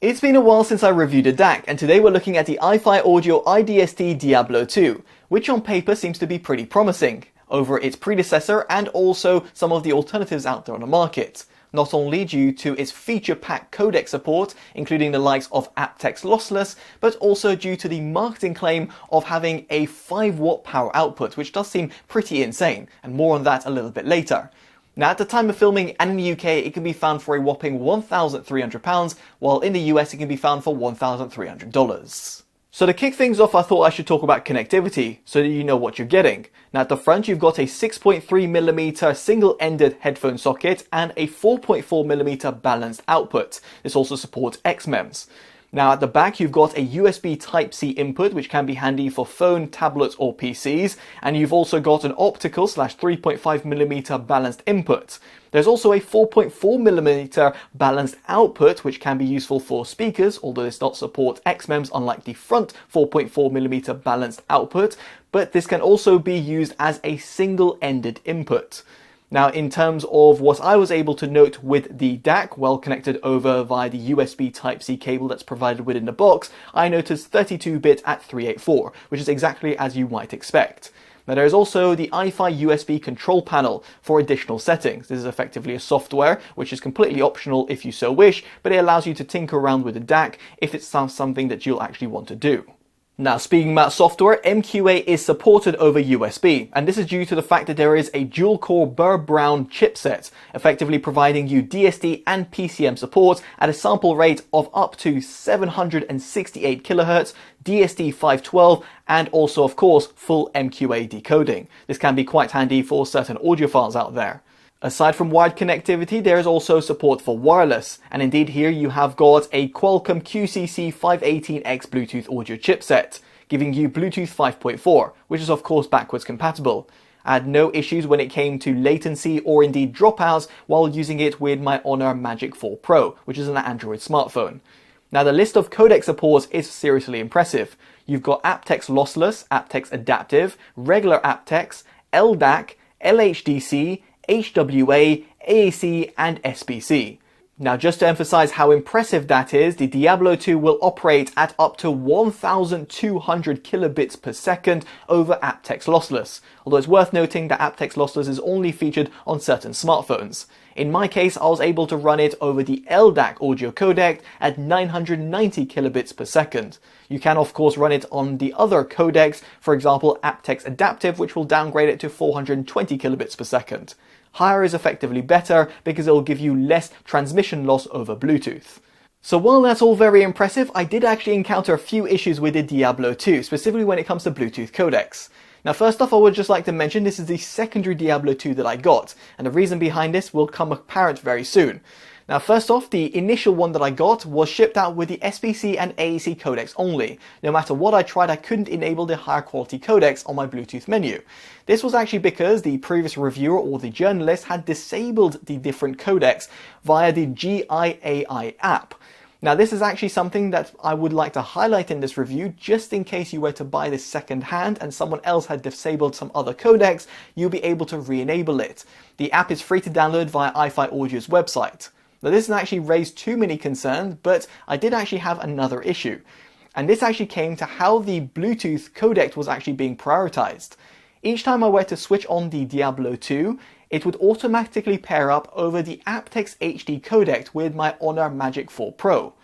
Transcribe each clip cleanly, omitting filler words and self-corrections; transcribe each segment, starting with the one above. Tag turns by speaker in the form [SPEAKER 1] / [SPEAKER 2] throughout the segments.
[SPEAKER 1] It's been a while since I reviewed a DAC, and today we're looking at the iFi Audio iDSD Diablo 2, which on paper seems to be pretty promising over its predecessor and also some of the alternatives out there on the market. Not only due to its feature-packed codec support, including the likes of aptX lossless, but also due to the marketing claim of having a 5-watt power output, which does seem pretty insane, and more on that a little bit later. Now, at the time of filming and in the UK, it can be found for a whopping £1,300, while in the US it can be found for $1,300. So to kick things off, I thought I should talk about connectivity, so that you know what you're getting. Now at the front you've got a 6.3mm single-ended headphone socket and a 4.4mm balanced output. This also supports XMEMS. Now at the back you've got a USB Type-C input, which can be handy for phone, tablets or PCs, and you've also got an optical / 3.5mm balanced input. There's also a 4.4mm balanced output, which can be useful for speakers, although this does not support XMEMS unlike the front 4.4mm balanced output, but this can also be used as a single-ended input. Now, in terms of what I was able to note with the DAC, well connected over via the USB Type-C cable that's provided within the box, I noticed 32-bit at 384, which is exactly as you might expect. Now there is also the iFi USB control panel for additional settings. This is effectively a software which is completely optional if you so wish, but it allows you to tinker around with the DAC if it's something that you'll actually want to do. Now, speaking about software, MQA is supported over USB, and this is due to the fact that there is a dual-core Burr-Brown chipset, effectively providing you DSD and PCM support at a sample rate of up to 768 kHz, DSD 512, and also, of course, full MQA decoding. This can be quite handy for certain audiophiles out there. Aside from wired connectivity, there is also support for wireless, and indeed here you have got a Qualcomm QCC518X Bluetooth audio chipset, giving you Bluetooth 5.4, which is of course backwards compatible. I had no issues when it came to latency or indeed dropouts while using it with my Honor Magic 4 Pro, which is an Android smartphone. Now the list of codec supports is seriously impressive. You've got aptX lossless, aptX adaptive, regular aptX, LDAC, LHDC, HWA, AAC and SBC. Now just to emphasize how impressive that is, the Diablo 2 will operate at up to 1200 kilobits per second over aptX lossless, although it's worth noting that aptX lossless is only featured on certain smartphones. In my case, I was able to run it over the LDAC audio codec at 990 kilobits per second. You can of course run it on the other codecs, for example aptX adaptive, which will downgrade it to 420 kilobits per second. Higher is effectively better because it will give you less transmission loss over Bluetooth. So while that's all very impressive, I did actually encounter a few issues with the Diablo 2, specifically when it comes to Bluetooth codecs. Now first off, I would just like to mention this is the secondary Diablo 2 that I got, and the reason behind this will come apparent very soon. Now first off, the initial one that I got was shipped out with the SBC and AAC codecs only. No matter what I tried, I couldn't enable the higher quality codecs on my Bluetooth menu. This was actually because the previous reviewer or the journalist had disabled the different codecs via the GIAI app. Now this is actually something that I would like to highlight in this review, just in case you were to buy this second hand and someone else had disabled some other codecs, you'll be able to re-enable it. The app is free to download via iFi Audio's website. Now this doesn't actually raise too many concerns, but I did actually have another issue. And this actually came to how the Bluetooth codec was actually being prioritized. Each time I were to switch on the Diablo 2, it would automatically pair up over the aptX HD codec with my Honor Magic 4 Pro.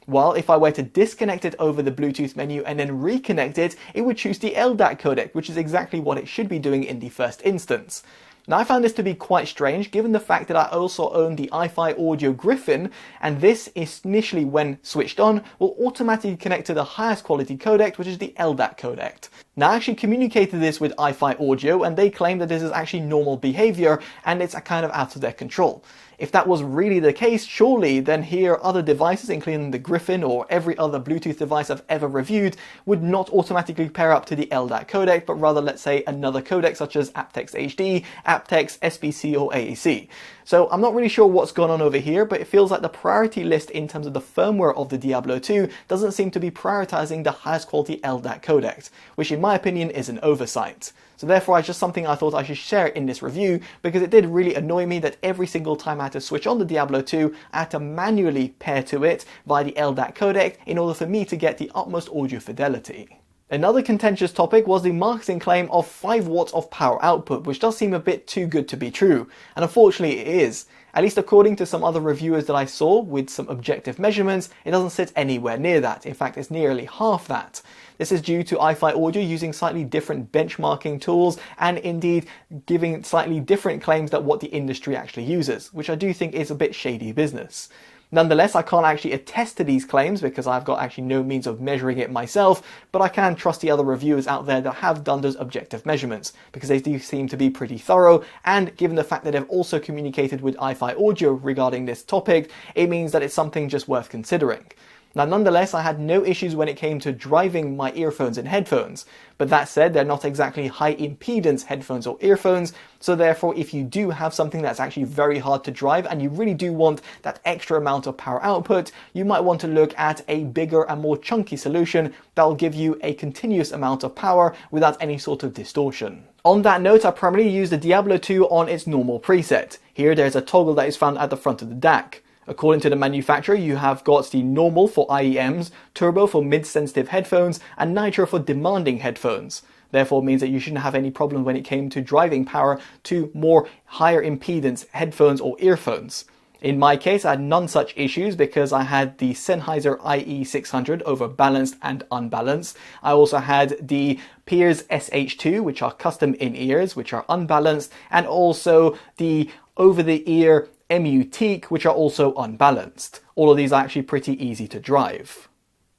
[SPEAKER 1] While if I were to disconnect it over the Bluetooth menu and then reconnect it, it would choose the LDAC codec, which is exactly what it should be doing in the first instance. Now I found this to be quite strange given the fact that I also own the iFi Audio Gryphon, and this is initially when switched on will automatically connect to the highest quality codec, which is the LDAC codec. Now I actually communicated this with iFi Audio and they claim that this is actually normal behavior and it's kind of out of their control. If that was really the case, surely then here other devices, including the Gryphon or every other Bluetooth device I've ever reviewed, would not automatically pair up to the LDAC codec, but rather let's say another codec such as aptX HD, aptX, SBC or AAC. So I'm not really sure what's going on over here, but it feels like the priority list in terms of the firmware of the Diablo 2 doesn't seem to be prioritizing the highest quality LDAC codec, which in my opinion is an oversight. So therefore it's just something I thought I should share in this review, because it did really annoy me that every single time I had to switch on the Diablo 2, I had to manually pair to it via the LDAC codec in order for me to get the utmost audio fidelity. Another contentious topic was the marketing claim of 5 watts of power output, which does seem a bit too good to be true, and unfortunately it is. At least according to some other reviewers that I saw with some objective measurements, it doesn't sit anywhere near that. In fact, it's nearly half that. This is due to iFi Audio using slightly different benchmarking tools and indeed giving slightly different claims than what the industry actually uses, which I do think is a bit shady business. Nonetheless, I can't actually attest to these claims because I've got actually no means of measuring it myself, but I can trust the other reviewers out there that have done those objective measurements, because they do seem to be pretty thorough, and given the fact that they've also communicated with iFi Audio regarding this topic, it means that it's something just worth considering. Now, nonetheless, I had no issues when it came to driving my earphones and headphones, but that said, they're not exactly high impedance headphones or earphones, so therefore if you do have something that's actually very hard to drive and you really do want that extra amount of power output, you might want to look at a bigger and more chunky solution that will give you a continuous amount of power without any sort of distortion. On that note, I primarily use the Diablo 2 on its normal preset. Here there's a toggle that is found at the front of the DAC. According to the manufacturer, you have got the normal for IEMs, turbo for mid-sensitive headphones, and nitro for demanding headphones. Therefore, it means that you shouldn't have any problem when it came to driving power to more higher impedance headphones or earphones. In my case, I had none such issues because I had the Sennheiser IE600 over balanced and unbalanced. I also had the Peers SH2, which are custom in-ears, which are unbalanced, and also the over-the-ear Mutique, which are also unbalanced. All of these are actually pretty easy to drive.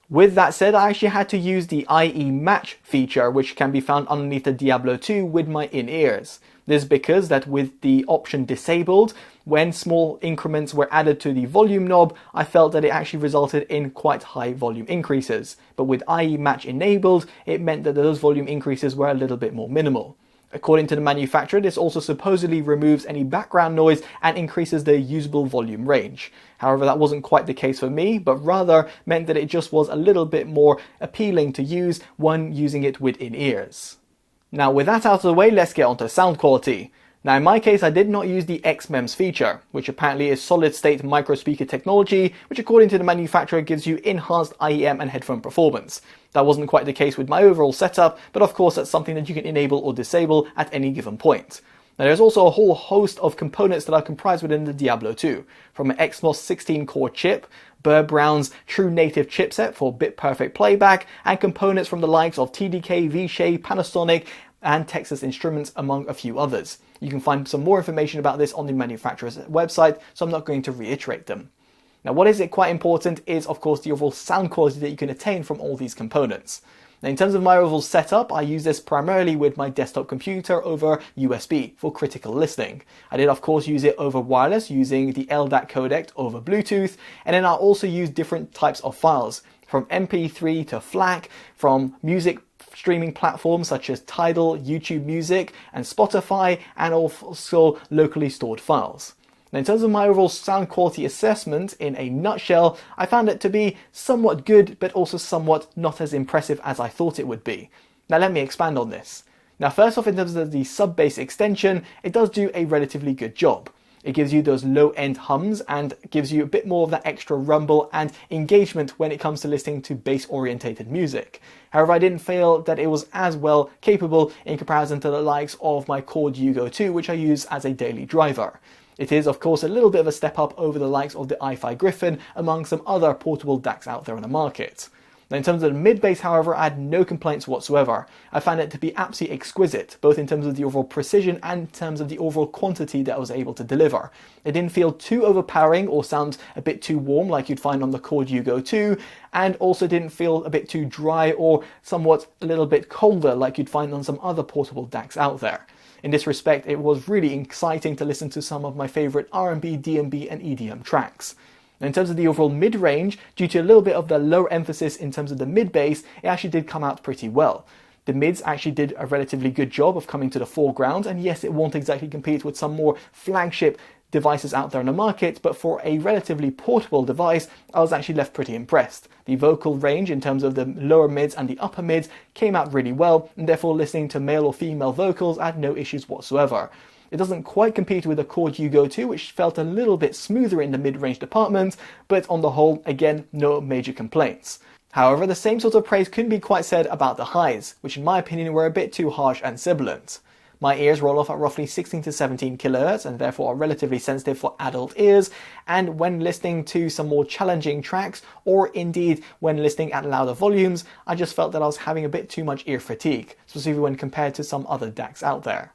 [SPEAKER 1] With that said, I actually had to use the IE Match feature, which can be found underneath the Diablo 2 with my in-ears. This is because that with the option disabled, when small increments were added to the volume knob, I felt that it actually resulted in quite high volume increases. But with IE Match enabled, it meant that those volume increases were a little bit more minimal. According to the manufacturer, this also supposedly removes any background noise and increases the usable volume range. However, that wasn't quite the case for me, but rather meant that it just was a little bit more appealing to use when using it with in-ears. Now, with that out of the way, let's get onto sound quality. Now, in my case, I did not use the XMEMS feature, which apparently is solid-state microspeaker technology, which according to the manufacturer gives you enhanced IEM and headphone performance. That wasn't quite the case with my overall setup, but of course that's something that you can enable or disable at any given point. Now, there's also a whole host of components that are comprised within the Diablo 2, from an XMOS 16-core chip, Burr Brown's true native chipset for bit-perfect playback, and components from the likes of TDK, Vishay, Panasonic, and Texas Instruments, among a few others. You can find some more information about this on the manufacturer's website, so I'm not going to reiterate them. Now, what is quite important is, of course, the overall sound quality that you can attain from all these components. Now, in terms of my overall setup, I use this primarily with my desktop computer over USB for critical listening. I did, of course, use it over wireless using the LDAC codec over Bluetooth, and then I also use different types of files, from MP3 to FLAC, from music streaming platforms such as Tidal, YouTube Music, and Spotify, and also locally stored files. Now, in terms of my overall sound quality assessment, in a nutshell, I found it to be somewhat good, but also somewhat not as impressive as I thought it would be. Now, let me expand on this. Now, first off, in terms of the sub-bass extension, it does do a relatively good job. It gives you those low-end hums and gives you a bit more of that extra rumble and engagement when it comes to listening to bass-orientated music. However, I didn't feel that it was as well capable in comparison to the likes of my Chord Hugo 2, which I use as a daily driver. It is, of course, a little bit of a step up over the likes of the iFi Gryphon, among some other portable DACs out there on the market. Now, in terms of the mid-bass, however, I had no complaints whatsoever. I found it to be absolutely exquisite, both in terms of the overall precision and in terms of the overall quantity that I was able to deliver. It didn't feel too overpowering or sound a bit too warm like you'd find on the Chord Hugo 2, and also didn't feel a bit too dry or somewhat a little bit colder like you'd find on some other portable DACs out there. In this respect, it was really exciting to listen to some of my favourite R&B, D&B and EDM tracks. In terms of the overall mid-range, due to a little bit of the lower emphasis in terms of the mid-bass, it actually did come out pretty well. The mids actually did a relatively good job of coming to the foreground, and yes, it won't exactly compete with some more flagship devices out there on the market, but for a relatively portable device, I was actually left pretty impressed. The vocal range in terms of the lower mids and the upper mids came out really well, and therefore listening to male or female vocals I had no issues whatsoever. It doesn't quite compete with the Chord Hugo 2, which felt a little bit smoother in the mid-range department, but on the whole, again, no major complaints. However, the same sort of praise couldn't be quite said about the highs, which in my opinion were a bit too harsh and sibilant. My ears roll off at roughly 16 to 17 kHz and therefore are relatively sensitive for adult ears, and when listening to some more challenging tracks, or indeed when listening at louder volumes, I just felt that I was having a bit too much ear fatigue, specifically when compared to some other DACs out there.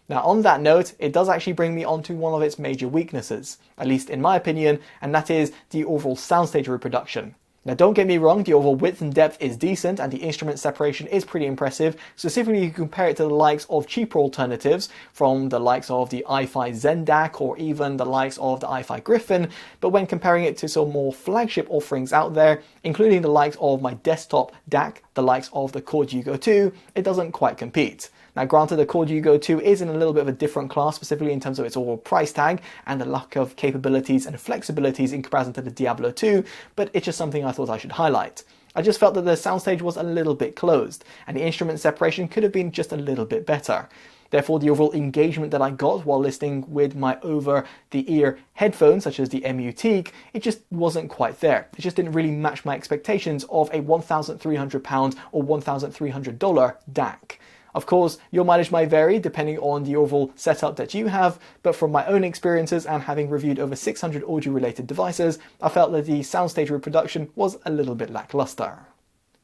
[SPEAKER 1] Now on that note, it does actually bring me onto one of its major weaknesses, at least in my opinion, and that is the overall soundstage reproduction. Now don't get me wrong, the overall width and depth is decent and the instrument separation is pretty impressive. Specifically, you compare it to the likes of cheaper alternatives from the likes of the iFi Zen DAC or even the likes of the iFi Gryphon, but when comparing it to some more flagship offerings out there, including the likes of my desktop DAC, the likes of the Chord Hugo 2, it doesn't quite compete. Now granted, the Chord Hugo 2 is in a little bit of a different class, specifically in terms of its overall price tag and the lack of capabilities and flexibilities in comparison to the Diablo 2, but it's just something I thought I should highlight. I just felt that the soundstage was a little bit closed, and the instrument separation could have been just a little bit better. Therefore, the overall engagement that I got while listening with my over-the-ear headphones, such as the MUT, it just wasn't quite there. It just didn't really match my expectations of a £1,300 or $1,300 DAC. Of course, your mileage might vary depending on the overall setup that you have, but from my own experiences and having reviewed over 600 audio-related devices, I felt that the soundstage reproduction was a little bit lackluster.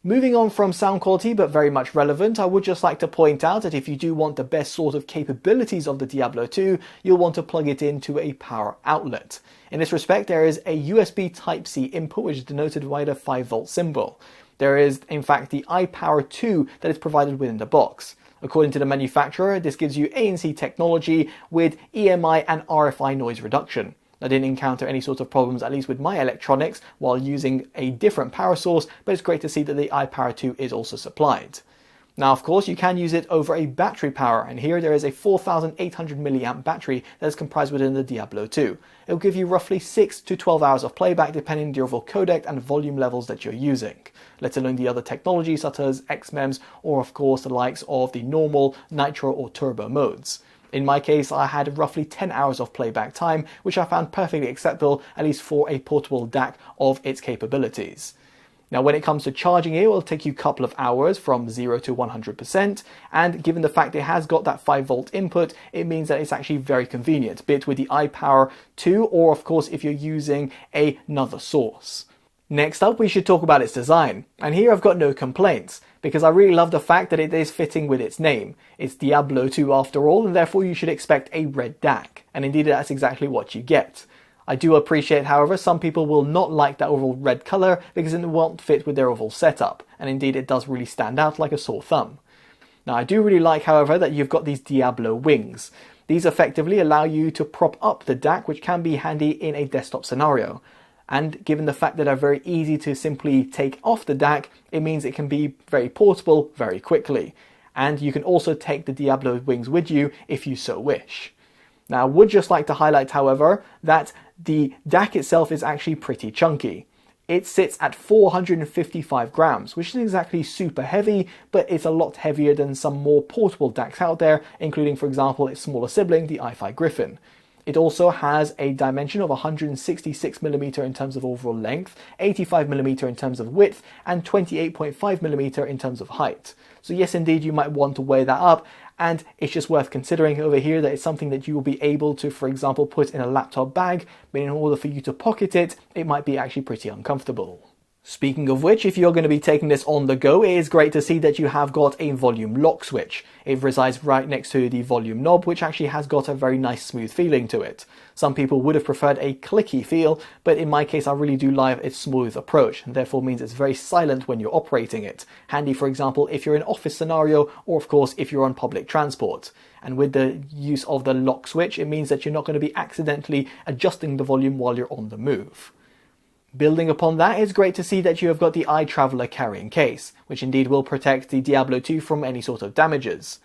[SPEAKER 1] Moving on from sound quality, but very much relevant, I would just like to point out that if you do want the best sort of capabilities of the Diablo 2, you'll want to plug it into a power outlet. In this respect, there is a USB Type-C input, which is denoted by the 5V symbol. There is, in fact, the iPower 2 that is provided within the box. According to the manufacturer, this gives you ANC technology with EMI and RFI noise reduction. I didn't encounter any sort of problems, at least with my electronics, while using a different power source, but it's great to see that the iPower 2 is also supplied. Now, of course, you can use it over a battery power, and here there is a 4,800 mAh battery that is comprised within the Diablo 2. It will give you roughly 6 to 12 hours of playback depending on the overall codec and volume levels that you're using, let alone the other technologies such as XMEMS or of course the likes of the normal, nitro or turbo modes. In my case, I had roughly 10 hours of playback time, which I found perfectly acceptable, at least for a portable DAC of its capabilities. Now, when it comes to charging it will take you a couple of hours from 0 to 100%, and given the fact it has got that 5V input, it means that it's actually very convenient, be it with the iPower 2 or of course if you're using another source. Next up, we should talk about its design, and here I've got no complaints, because I really love the fact that it is fitting with its name. It's Diablo 2 after all, and therefore you should expect a red DAC, and indeed that's exactly what you get. I do appreciate, however, some people will not like that overall red colour because it won't fit with their overall setup, and indeed it does really stand out like a sore thumb. Now I do really like, however, that you've got these Diablo wings. These effectively allow you to prop up the DAC, which can be handy in a desktop scenario. And given the fact that they're very easy to simply take off the DAC, it means it can be very portable very quickly. And you can also take the Diablo wings with you if you so wish. Now I would just like to highlight, however, that the DAC itself is actually pretty chunky. It sits at 455 grams, which isn't exactly super heavy, but it's a lot heavier than some more portable DACs out there, including, for example, its smaller sibling, the iFi Gryphon. It also has a dimension of 166mm in terms of overall length, 85mm in terms of width, and 28.5mm in terms of height. So yes, indeed, you might want to weigh that up, and it's just worth considering over here that it's something that you will be able to, for example, put in a laptop bag, but in order for you to pocket it, it might be actually pretty uncomfortable. Speaking of which, if you're going to be taking this on the go, it is great to see that you have got a volume lock switch. It resides right next to the volume knob, which actually has got a very nice smooth feeling to it. Some people would have preferred a clicky feel, but in my case I really do like its smooth approach, and therefore means it's very silent when you're operating it. Handy, for example, if you're in an office scenario, or of course if you're on public transport. And with the use of the lock switch, it means that you're not going to be accidentally adjusting the volume while you're on the move. Building upon that, it's great to see that you have got the iTraveler carrying case, which indeed will protect the Diablo 2 from any sort of damages.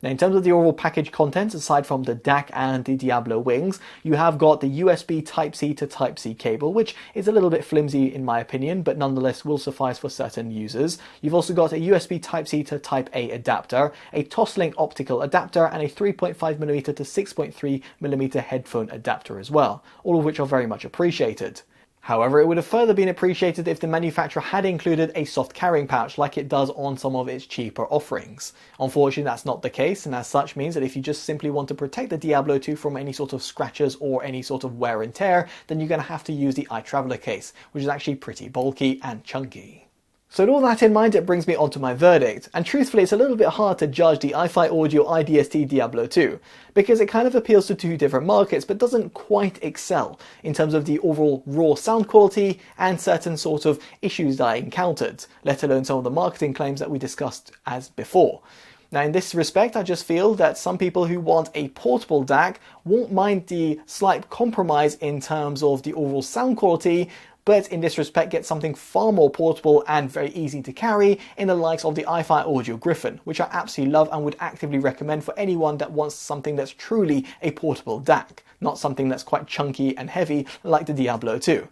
[SPEAKER 1] Now, in terms of the overall package contents, aside from the DAC and the Diablo wings, you have got the USB Type-C to Type-C cable, which is a little bit flimsy in my opinion, but nonetheless will suffice for certain users. You've also got a USB Type-C to Type-A adapter, a Toslink optical adapter, and a 3.5mm to 6.3mm headphone adapter as well, all of which are very much appreciated. However, it would have further been appreciated if the manufacturer had included a soft carrying pouch like it does on some of its cheaper offerings. Unfortunately, that's not the case, and as such means that if you just simply want to protect the Diablo 2 from any sort of scratches or any sort of wear and tear, then you're going to have to use the iTraveler case, which is actually pretty bulky and chunky. So with all that in mind, it brings me on to my verdict, and truthfully it's a little bit hard to judge the iFi Audio iDSD Diablo 2, because it kind of appeals to two different markets but doesn't quite excel in terms of the overall raw sound quality and certain sort of issues that I encountered, let alone some of the marketing claims that we discussed as before. Now in this respect, I just feel that some people who want a portable DAC won't mind the slight compromise in terms of the overall sound quality, but in this respect get something far more portable and very easy to carry in the likes of the iFi Audio Gryphon, which I absolutely love and would actively recommend for anyone that wants something that's truly a portable DAC, not something that's quite chunky and heavy like the Diablo 2.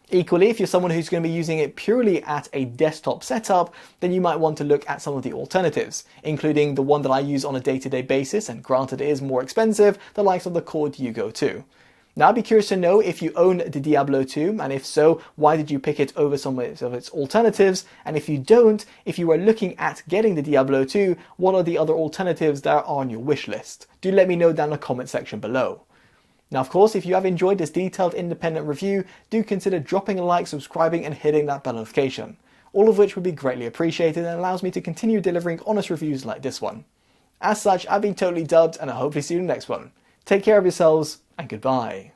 [SPEAKER 1] Equally, if you're someone who's going to be using it purely at a desktop setup, then you might want to look at some of the alternatives, including the one that I use on a day-to-day basis, and granted it is more expensive, the likes of the Chord Hugo 2. Now I'd be curious to know if you own the Diablo 2, and if so, why did you pick it over some of its alternatives? And if you don't, if you were looking at getting the Diablo 2, what are the other alternatives that are on your wish list? Do let me know down in the comment section below. Now of course, if you have enjoyed this detailed independent review, do consider dropping a like, subscribing and hitting that bell notification. All of which would be greatly appreciated and allows me to continue delivering honest reviews like this one. As such, I've been Totally Dubbed and I hope to see you in the next one. Take care of yourselves, and goodbye.